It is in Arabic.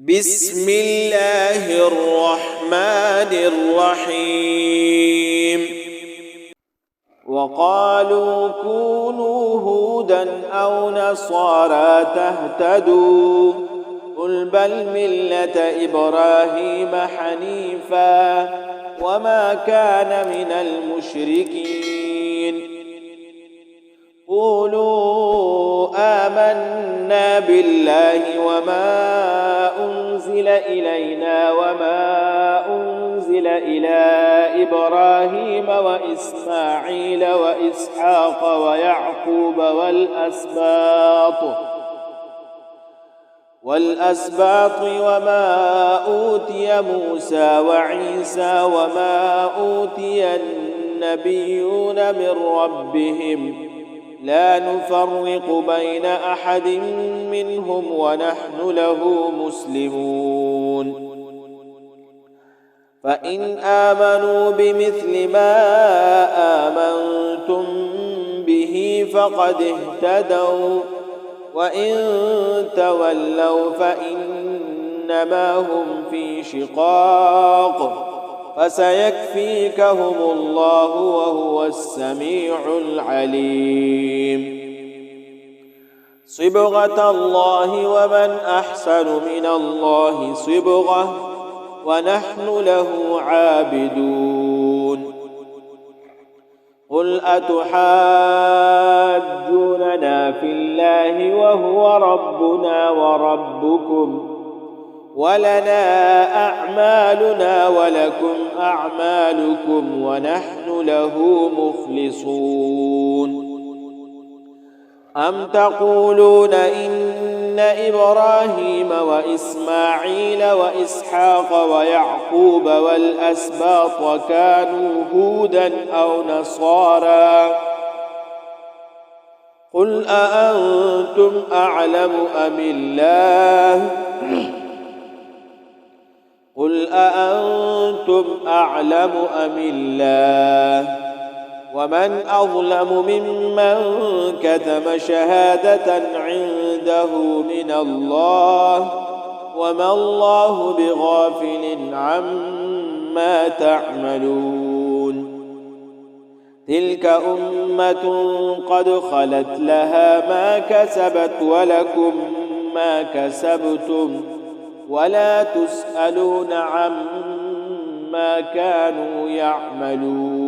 بسم الله الرحمن الرحيم وقالوا كونوا هودا أو نصارى تهتدوا قل بل ملة إبراهيم حنيفا وما كان من المشركين قولوا آمنا بالله وما أنزل إلينا وما أنزل إلى إبراهيم وإسماعيل وإسحاق ويعقوب والأسباط وما أوتي موسى وعيسى وما أوتي النبيون من ربهم لا نفرق بين أحد منهم ونحن له مسلمون فإن آمنوا بمثل ما آمنتم به فقد اهتدوا وإن تولوا فإنما هم في شقاق فسيكفيكهم الله وهو السميع العليم صبغة الله ومن أحسن من الله صبغة ونحن له عابدون قل أتحاجوننا في الله وهو ربنا وربكم ولنا أعمالنا ولكم أعمالكم ونحن له مخلصون أم تقولون إن إبراهيم وإسماعيل وإسحاق ويعقوب والأسباط كانوا هودا أو نصارى قل أأنتم أعلم أم الله قل أأنتم أعلم أم الله ومن أظلم ممن كتم شهادة عنده من الله وما الله بغافل عما تعملون تلك أمة قد خلت لها ما كسبت ولكم ما كسبتم ولا تسألون عما كانوا يعملون